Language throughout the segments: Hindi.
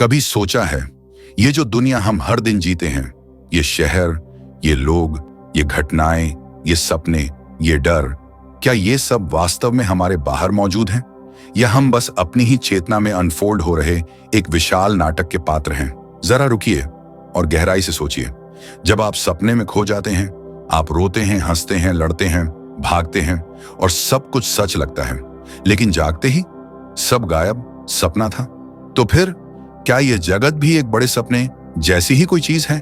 कभी सोचा है, ये जो दुनिया हम हर दिन जीते हैं, ये शहर, ये लोग, ये घटनाएं, ये सपने, ये डर, क्या ये सब वास्तव में हमारे बाहर मौजूद हैं, या हम बस अपनी ही चेतना में अनफोल्ड हो रहे एक विशाल नाटक के पात्र हैं? जरा रुकिए और गहराई से सोचिए। जब आप सपने में खो जाते हैं, आप रोते हैं, हंसते हैं, लड़ते हैं, भागते हैं और सब कुछ सच लगता है, लेकिन जागते ही सब गायब, सपना था। तो फिर क्या यह जगत भी एक बड़े सपने जैसी ही कोई चीज है?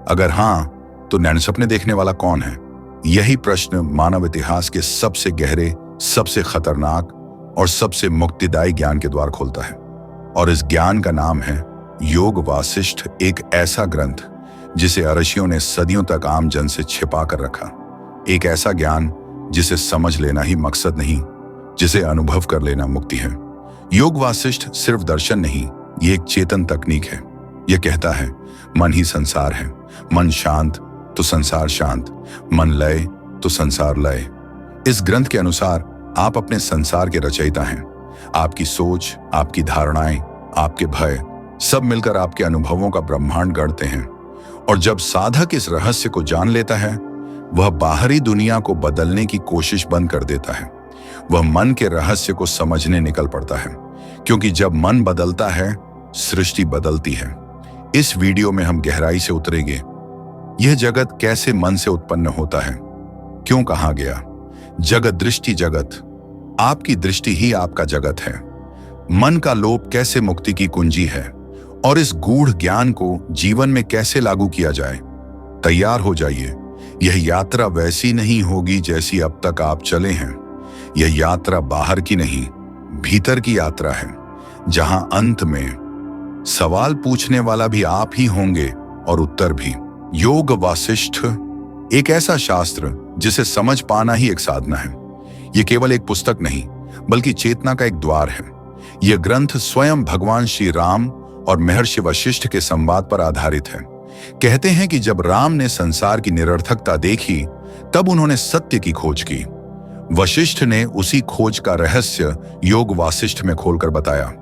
अगर हां, तो नैन सपने देखने वाला कौन है? यही प्रश्न मानव इतिहास के सबसे गहरे, सबसे खतरनाक और सबसे मुक्तिदायी ज्ञान के द्वार खोलता है। और इस ज्ञान का नाम है योग वासिष्ठ, एक ऐसा ग्रंथ जिसे ऋषियों ने सदियों तक आम जन से छिपा कर रखा। एक ऐसा ज्ञान जिसे समझ लेना ही मकसद नहीं, जिसे अनुभव कर लेना मुक्ति है। योग वासिष्ठ सिर्फ दर्शन नहीं, ये एक चेतन तकनीक है। यह कहता है, मन ही संसार है, मन शांत तो संसार शांत, मन लय तो संसार लय। इस ग्रंथ के अनुसार आप अपने संसार के रचयिता हैं। आपकी सोच, आपकी धारणाएं, आपके भय, सब मिलकर आपके अनुभवों का ब्रह्मांड गढ़ते हैं। और जब साधक इस रहस्य को जान लेता है, वह बाहरी दुनिया को बदलने की कोशिश बंद कर देता है। वह मन के रहस्य को समझने निकल पड़ता है, क्योंकि जब मन बदलता है, सृष्टि बदलती है। इस वीडियो में हम गहराई से उतरेंगे। यह जगत कैसे मन से उत्पन्न होता है, क्यों कहा गया जगत दृष्टि जगत, आपकी दृष्टि ही आपका जगत है। मन का लोप कैसे मुक्ति की कुंजी है, और इस गूढ़ ज्ञान को जीवन में कैसे लागू किया जाए। तैयार हो जाइए। यह यात्रा वैसी नहीं होगी जैसी अब तक आप चले हैं। यह यात्रा बाहर की नहीं, भीतर की यात्रा है, जहां अंत में सवाल पूछने वाला भी आप ही होंगे और उत्तर भी। योग वासिष्ठ एक ऐसा शास्त्र जिसे समझ पाना ही एक साधना है। यह केवल एक पुस्तक नहीं, बल्कि चेतना का एक द्वार है। यह ग्रंथ स्वयं भगवान श्री राम और महर्षि वशिष्ठ के संवाद पर आधारित है। कहते हैं कि जब राम ने संसार की निरर्थकता देखी, तब उन्होंने सत्य की खोज की। वशिष्ठ ने उसी खोज का रहस्य योग वासिष्ठ में खोलकर बताया।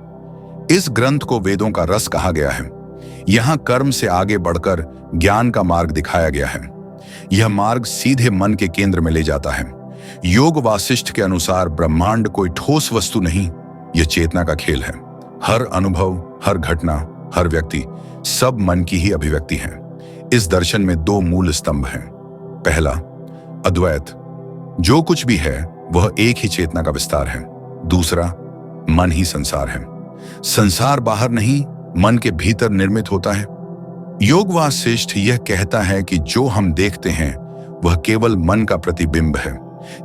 इस ग्रंथ को वेदों का रस कहा गया है। यहां कर्म से आगे बढ़कर ज्ञान का मार्ग दिखाया गया है। यह मार्ग सीधे मन के केंद्र में ले जाता है। योग वासिष्ठ के अनुसार ब्रह्मांड कोई ठोस वस्तु नहीं, यह चेतना का खेल है। हर अनुभव, हर घटना, हर व्यक्ति, सब मन की ही अभिव्यक्ति है। इस दर्शन में दो मूल स्तंभ हैं। पहला, अद्वैत, जो कुछ भी है वह एक ही चेतना का विस्तार है। दूसरा, मन ही संसार है। संसार बाहर नहीं, मन के भीतर निर्मित होता है। योग वासिष्ठ यह कहता है कि जो हम देखते हैं वह केवल मन का प्रतिबिंब है।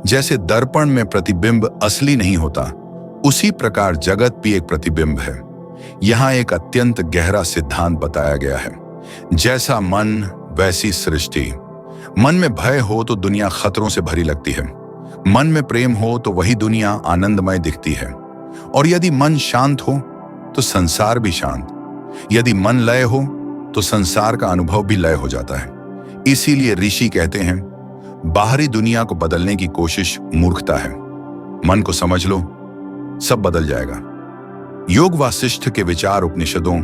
जैसे दर्पण में प्रतिबिंब असली नहीं होता, उसी प्रकार जगत भी एक प्रतिबिंब है। यहां एक अत्यंत गहरा सिद्धांत बताया गया है। जैसा मन वैसी सृष्टि। मन में भय हो तो दुनिया खतरों से भरी लगती है। मन में प्रेम हो तो वही दुनिया आनंदमय दिखती है। और यदि मन शांत हो तो संसार भी शांत। यदि मन लय हो तो संसार का अनुभव भी लय हो जाता है। इसीलिए ऋषि कहते हैं, बाहरी दुनिया को बदलने की कोशिश मूर्खता है। मन को समझ लो, सब बदल जाएगा। योग वासिष्ठ के विचार उपनिषदों,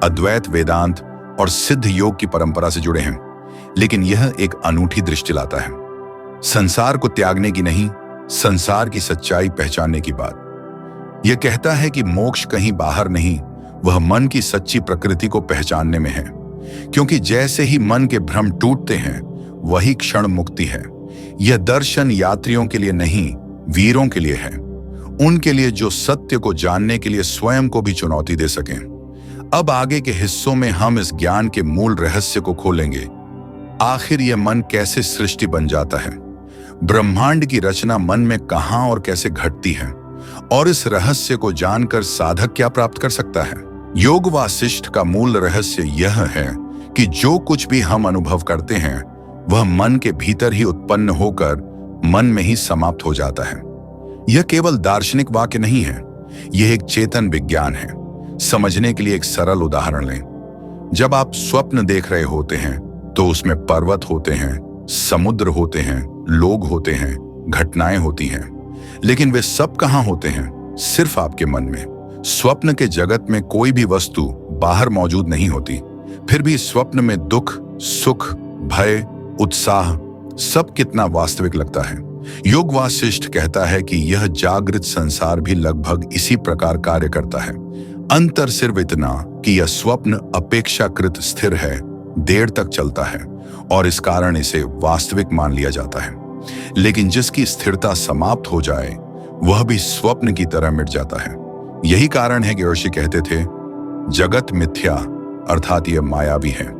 अद्वैत वेदांत और सिद्ध योग की परंपरा से जुड़े हैं, लेकिन यह एक अनूठी दृष्टि लाता है। संसार को त्यागने की नहीं, संसार की सच्चाई पहचानने की बात। यह कहता है कि मोक्ष कहीं बाहर नहीं, वह मन की सच्ची प्रकृति को पहचानने में है। क्योंकि जैसे ही मन के भ्रम टूटते हैं, वही क्षण मुक्ति है। यह दर्शन यात्रियों के लिए नहीं, वीरों के लिए है। उनके लिए जो सत्य को जानने के लिए स्वयं को भी चुनौती दे सकें। अब आगे के हिस्सों में हम इस ज्ञान के मूल रहस्य को खोलेंगे। आखिर यह मन कैसे सृष्टि बन जाता है, ब्रह्मांड की रचना मन में कहां और कैसे घटती है, और इस रहस्य को जानकर साधक क्या प्राप्त कर सकता है। योग वासिष्ठ का मूल रहस्य यह है कि जो कुछ भी हम अनुभव करते हैं वह मन के भीतर ही उत्पन्न होकर मन में ही समाप्त हो जाता है। यह केवल दार्शनिक वाक्य नहीं है, यह एक चेतन विज्ञान है। समझने के लिए एक सरल उदाहरण लें। जब आप स्वप्न देख रहे होते हैं तो उसमें पर्वत होते हैं, समुद्र होते हैं, लोग होते हैं, घटनाएं होती हैं, लेकिन वे सब कहां होते हैं? सिर्फ आपके मन में। स्वप्न के जगत में कोई भी वस्तु बाहर मौजूद नहीं होती, फिर भी स्वप्न में दुख, सुख, भय, उत्साह सब कितना वास्तविक लगता है। योग वासिष्ठ कहता है कि यह जागृत संसार भी लगभग इसी प्रकार कार्य करता है। अंतर सिर्फ इतना कि यह स्वप्न अपेक्षाकृत स्थिर है, देर तक चलता है और इस कारण इसे वास्तविक मान लिया जाता है। लेकिन जिसकी स्थिरता समाप्त हो जाए वह भी स्वप्न की तरह मिट जाता है। यही कारण है कि ऋषि कहते थे, जगत मिथ्या अर्थात यह मायावी है।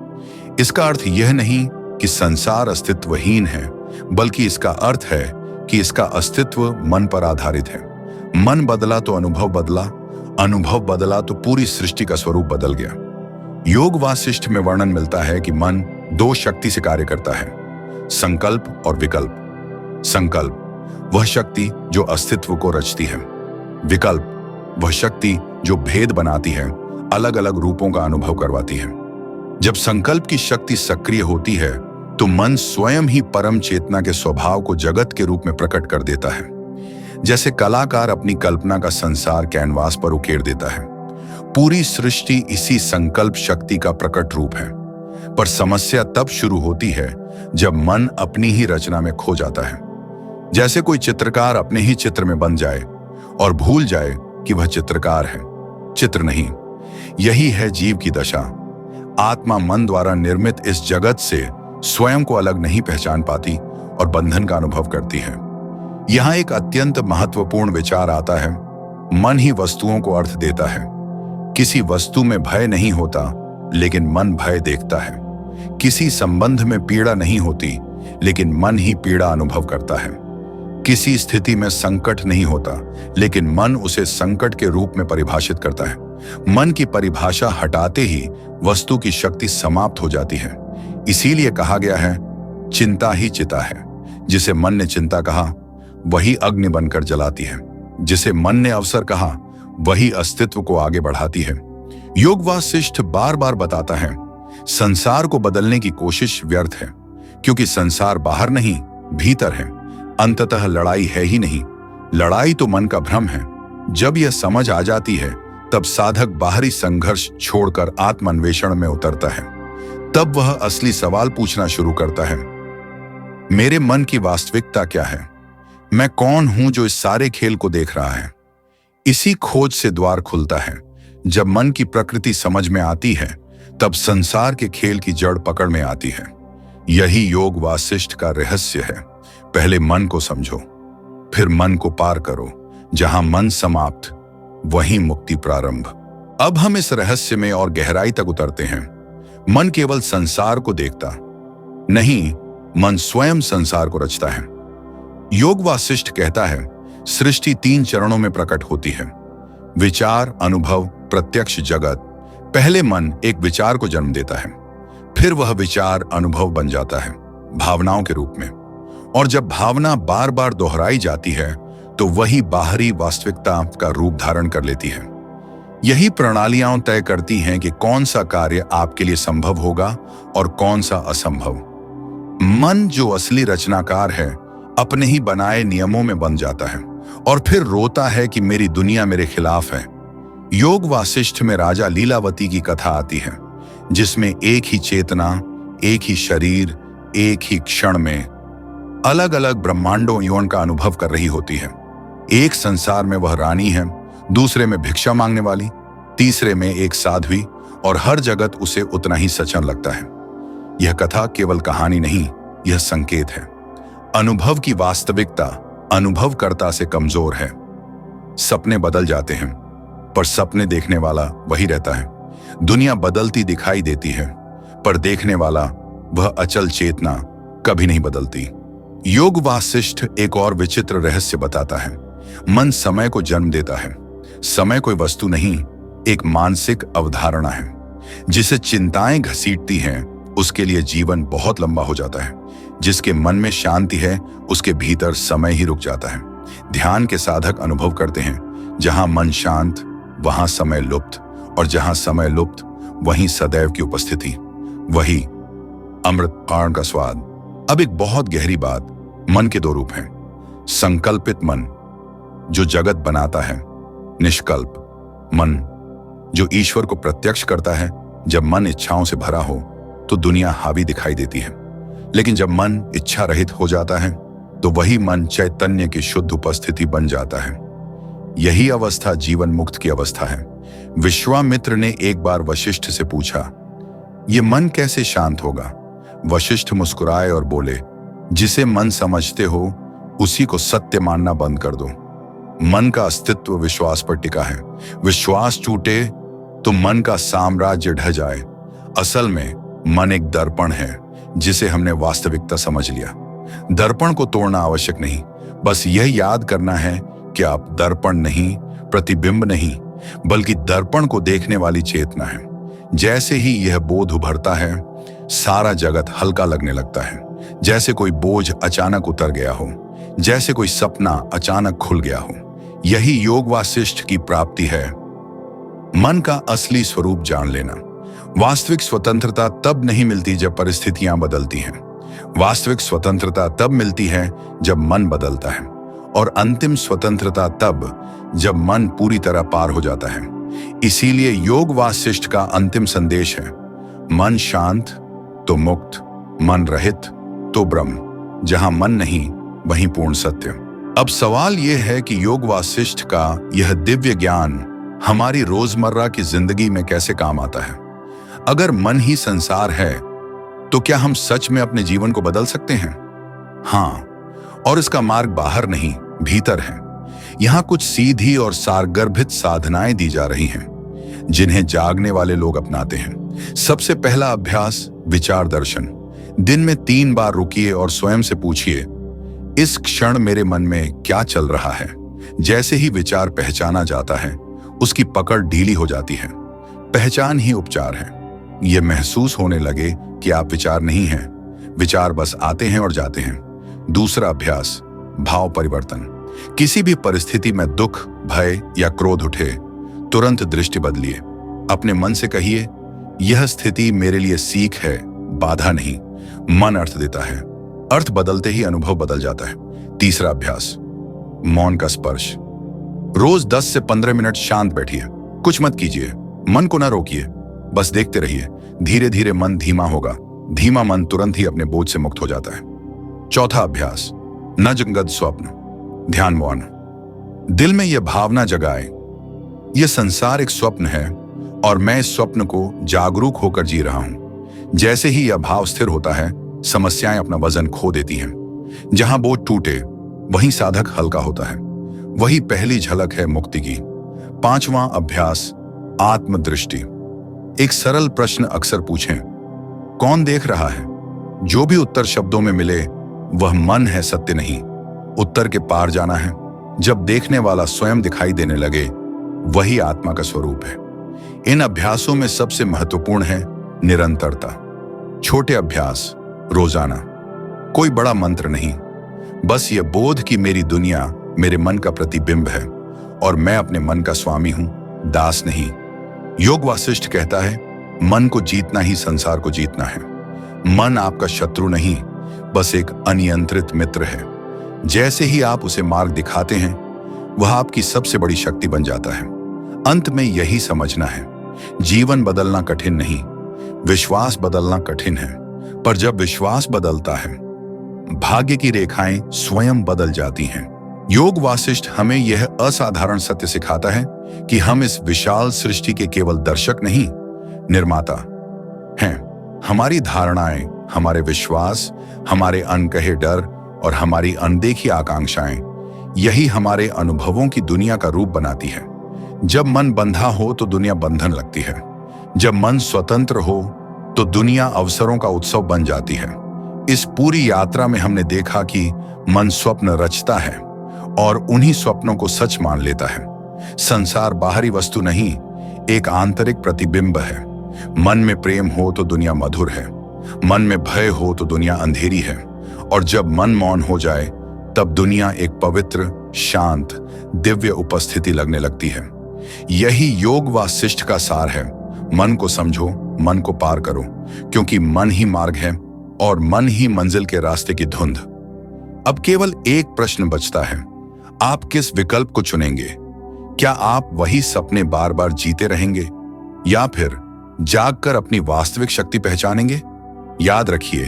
इसका अर्थ यह नहीं कि संसार अस्तित्वहीन है, बल्कि इसका अर्थ है कि इसका अस्तित्व मन पर आधारित है। मन बदला तो अनुभव बदला, अनुभव बदला तो पूरी सृष्टि का स्वरूप बदल गया। योग वासिष्ठ में वर्णन मिलता है कि मन दो शक्ति से कार्य करता है, संकल्प और विकल्प। संकल्प वह शक्ति जो अस्तित्व को रचती है, विकल्प वह शक्ति जो भेद बनाती है, अलग अलग रूपों का अनुभव करवाती है। जब संकल्प की शक्ति सक्रिय होती है तो मन स्वयं ही परम चेतना के स्वभाव को जगत के रूप में प्रकट कर देता है। जैसे कलाकार अपनी कल्पना का संसार कैनवास पर उकेर देता है। पूरी सृष्टि इसी संकल्प शक्ति का प्रकट रूप है। पर समस्या तब शुरू होती है जब मन अपनी ही रचना में खो जाता है। जैसे कोई चित्रकार अपने ही चित्र में बन जाए और भूल जाए कि वह चित्रकार है, चित्र नहीं। यही है जीव की दशा। आत्मा मन द्वारा निर्मित इस जगत से स्वयं को अलग नहीं पहचान पाती और बंधन का अनुभव करती है। यहां एक अत्यंत महत्वपूर्ण विचार आता है। मन ही वस्तुओं को अर्थ देता है। किसी वस्तु में भय नहीं होता, लेकिन मन भय देखता है। किसी संबंध में पीड़ा नहीं होती, लेकिन मन ही पीड़ा अनुभव करता है। किसी स्थिति में संकट नहीं होता, लेकिन मन उसे संकट के रूप में परिभाषित करता है। मन की परिभाषा हटाते ही वस्तु की शक्ति समाप्त हो जाती है। इसीलिए कहा गया है, चिंता ही चिता है। जिसे मन ने चिंता कहा वही अग्नि बनकर जलाती है। जिसे मन ने अवसर कहा वही अस्तित्व को आगे बढ़ाती है। योग वासिष्ठ बार बार बताता है, संसार को बदलने की कोशिश व्यर्थ है, क्योंकि संसार बाहर नहीं भीतर है। अंततः लड़ाई है ही नहीं, लड़ाई तो मन का भ्रम है। जब यह समझ आ जाती है तब साधक बाहरी संघर्ष छोड़कर आत्मान्वेषण में उतरता है। तब वह असली सवाल पूछना शुरू करता है, मेरे मन की वास्तविकता क्या है? मैं कौन हूं जो इस सारे खेल को देख रहा है? इसी खोज से द्वार खुलता है। जब मन की प्रकृति समझ में आती है तब संसार के खेल की जड़ पकड़ में आती है। यही योग वासिष्ठ का रहस्य है। पहले मन को समझो, फिर मन को पार करो। जहां मन समाप्त वहीं मुक्ति प्रारंभ। अब हम इस रहस्य में और गहराई तक उतरते हैं। मन केवल संसार को देखता नहीं, मन स्वयं संसार को रचता है। योग वासिष्ठ कहता है, सृष्टि 3 चरणों में प्रकट होती है, विचार, अनुभव, प्रत्यक्ष जगत। पहले मन एक विचार को जन्म देता है, फिर वह विचार अनुभव बन जाता है भावनाओं के रूप में, और जब भावना बार बार दोहराई जाती है तो वही बाहरी वास्तविकता का रूप धारण कर लेती है। यही प्रणालियां तय करती हैं कि कौन सा कार्य आपके लिए संभव होगा और कौन सा असंभव। मन जो असली रचनाकार है अपने ही बनाए नियमों में बंध जाता है और फिर रोता है कि मेरी दुनिया मेरे खिलाफ है। योग वासिष्ठ में राजा लीलावती की कथा आती है, जिसमें एक ही चेतना, एक ही शरीर, एक ही क्षण में अलग अलग ब्रह्मांडों यौन का अनुभव कर रही होती है। एक संसार में वह रानी है, दूसरे में भिक्षा मांगने वाली, तीसरे में एक साध्वी, और हर जगत उसे उतना ही सचन लगता है। यह कथा केवल कहानी नहीं, यह संकेत है। अनुभव की वास्तविकता अनुभवकर्ता से कमजोर है। सपने बदल जाते हैं, पर सपने देखने वाला वही रहता है। दुनिया बदलती दिखाई देती है, पर देखने वाला, वह अचल चेतना कभी नहीं बदलती। योग वासिष्ठ एक और विचित्र रहस्य बताता है। मन समय को जन्म देता है। समय कोई वस्तु नहीं, एक मानसिक अवधारणा है। जिसे चिंताएं घसीटती हैं उसके लिए जीवन बहुत लंबा हो जाता है। जिसके मन में शांति है उसके भीतर समय ही रुक जाता है। ध्यान के साधक अनुभव करते हैं, जहां मन शांत वहां समय लुप्त, और जहां समय लुप्त वहीं सदैव की उपस्थिति, वही अमृत पान का स्वाद। अब एक बहुत गहरी बात, मन के 2 रूप हैं। संकल्पित मन जो जगत बनाता है, निष्कल्प मन जो ईश्वर को प्रत्यक्ष करता है। जब मन इच्छाओं से भरा हो तो दुनिया हावी दिखाई देती है, लेकिन जब मन इच्छा रहित हो जाता है तो वही मन चैतन्य की शुद्ध उपस्थिति बन जाता है। यही अवस्था जीवन मुक्त की अवस्था है। विश्वामित्र ने एक बार वशिष्ठ से पूछा, ये मन कैसे शांत होगा? वशिष्ठ मुस्कुराए और बोले, जिसे मन समझते हो उसी को सत्य मानना बंद कर दो। मन का अस्तित्व विश्वास पर टिका है। विश्वास टूटे तो मन का साम्राज्य ढह जाए। असल में मन एक दर्पण है जिसे हमने वास्तविकता समझ लिया। दर्पण को तोड़ना आवश्यक नहीं, बस यह याद करना है कि आप दर्पण नहीं, प्रतिबिंब नहीं, बल्कि दर्पण को देखने वाली चेतना है। जैसे ही यह बोध उभरता है, सारा जगत हल्का लगने लगता है, जैसे कोई बोझ अचानक उतर गया हो, जैसे कोई सपना अचानक खुल गया हो। यही योग वासिष्ठ की प्राप्ति है, मन का असली स्वरूप जान लेना। वास्तविक स्वतंत्रता तब नहीं मिलती जब परिस्थितियां बदलती हैं। वास्तविक स्वतंत्रता तब मिलती है जब मन बदलता है, और अंतिम स्वतंत्रता तब जब मन पूरी तरह पार हो जाता है। इसीलिए योग वासिष्ठ का अंतिम संदेश है, मन शांत तो मुक्त, मन रहित तो ब्रह्म। जहां मन नहीं वहीं पूर्ण सत्य। अब सवाल यह है कि योग वासिष्ठ का यह दिव्य ज्ञान हमारी रोजमर्रा की जिंदगी में कैसे काम आता है। अगर मन ही संसार है तो क्या हम सच में अपने जीवन को बदल सकते हैं? हाँ, और इसका मार्ग बाहर नहीं, भीतर है। यहां कुछ सीधी और सारगर्भित साधनाएं दी जा रही हैं जिन्हें जागने वाले लोग अपनाते हैं। सबसे पहला अभ्यास, विचार दर्शन। दिन में 3 बार रुकिए और स्वयं से पूछिए, इस क्षण मेरे मन में क्या चल रहा है? जैसे ही विचार पहचाना जाता है, उसकी पकड़ ढीली हो जाती है। पहचान ही उपचार है। यह महसूस होने लगे कि आप विचार नहीं हैं, विचार बस आते हैं और जाते हैं। दूसरा अभ्यास, भाव परिवर्तन। किसी भी परिस्थिति में दुख, भय या क्रोध उठे, तुरंत दृष्टि बदलिए। अपने मन से कहिए, यह स्थिति मेरे लिए सीख है, बाधा नहीं। मन अर्थ देता है, अर्थ बदलते ही अनुभव बदल जाता है। तीसरा अभ्यास, मौन का स्पर्श। रोज 10 से 15 मिनट शांत बैठिए, कुछ मत कीजिए, मन को ना रोकिए, बस देखते रहिए। धीरे धीरे मन धीमा होगा। धीमा मन तुरंत ही अपने बोझ से मुक्त हो जाता है। चौथा अभ्यास, नजगद स्वप्न, ध्यान मौन। दिल में यह भावना जगाए, यह संसार एक स्वप्न है और मैं इस स्वप्न को जागरूक होकर जी रहा हूं। जैसे ही यह भाव स्थिर होता है, समस्याएं अपना वजन खो देती हैं। जहां बोझ टूटे वहीं साधक हल्का होता है। वही पहली झलक है मुक्ति की। पांचवां अभ्यास, आत्मदृष्टि। एक सरल प्रश्न अक्सर पूछें, कौन देख रहा है? जो भी उत्तर शब्दों में मिले वह मन है, सत्य नहीं। उत्तर के पार जाना है। जब देखने वाला स्वयं दिखाई देने लगे, वही आत्मा का स्वरूप है। इन अभ्यासों में सबसे महत्वपूर्ण है निरंतरता। छोटे अभ्यास रोजाना, कोई बड़ा मंत्र नहीं, बस यह बोध कि मेरी दुनिया मेरे मन का प्रतिबिंब है और मैं अपने मन का स्वामी हूं, दास नहीं। योग वासिष्ठ कहता है, मन को जीतना ही संसार को जीतना है। मन आपका शत्रु नहीं, बस एक अनियंत्रित मित्र है। जैसे ही आप उसे मार्ग दिखाते हैं, वह आपकी सबसे बड़ी शक्ति बन जाता है। अंत में यही समझना है, जीवन बदलना कठिन नहीं, विश्वास बदलना कठिन है। पर जब विश्वास बदलता है, भाग्य की रेखाएं स्वयं बदल जाती हैं। योग वासिष्ठ हमें यह असाधारण सत्य सिखाता है कि हम इस विशाल सृष्टि के केवल दर्शक नहीं, निर्माता हैं। हमारी धारणाएं, हमारे विश्वास, हमारे अनकहे डर और हमारी अनदेखी आकांक्षाएं, यही हमारे अनुभवों की दुनिया का रूप बनाती है। जब मन बंधा हो तो दुनिया बंधन लगती है। जब मन स्वतंत्र हो तो दुनिया अवसरों का उत्सव बन जाती है। इस पूरी यात्रा में हमने देखा कि मन स्वप्न रचता है और उन्हीं स्वप्नों को सच मान लेता है। संसार बाहरी वस्तु नहीं, एक आंतरिक प्रतिबिंब है। मन में प्रेम हो तो दुनिया मधुर है, मन में भय हो तो दुनिया अंधेरी है, और जब मन मौन हो जाए तब दुनिया एक पवित्र, शांत, दिव्य उपस्थिति लगने लगती है। यही योग वासिष्ठ का सार है। मन को समझो, मन को पार करो, क्योंकि मन ही मार्ग है और मन ही मंजिल के रास्ते की धुंध। अब केवल एक प्रश्न बचता है, आप किस विकल्प को चुनेंगे? क्या आप वही सपने बार बार जीते रहेंगे या फिर जागकर अपनी वास्तविक शक्ति पहचानेंगे? याद रखिए,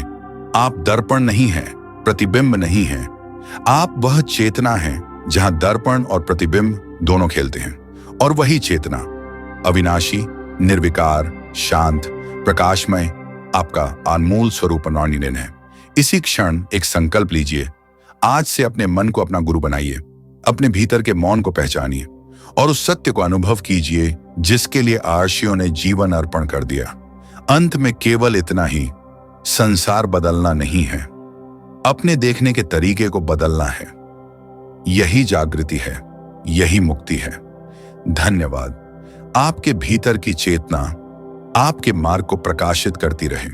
आप दर्पण नहीं हैं, प्रतिबिंब नहीं हैं। आप वह चेतना हैं जहां दर्पण और प्रतिबिंब दोनों खेलते हैं। और वही चेतना, अविनाशी, निर्विकार, शांत, प्रकाशमय, आपका अनमोल स्वरूप नॉनिनेन है। इसी क्षण एक संकल्प लीजिए। आज से अपने मन को अपना गुरु बनाइए, अपने भीतर के मौन को पहचानिए और उस सत्य को अनुभव कीजिए जिसके लिए आर्षियों ने जीवन अर्पण कर दिया। अंत में केवल इतना ही, संसार बदलना नहीं है, अपने देखने के तरीके को बदलना है। यही जागृति है, यही मुक्ति है। धन्यवाद। आपके भीतर की चेतना आपके मार्ग को प्रकाशित करती रहे।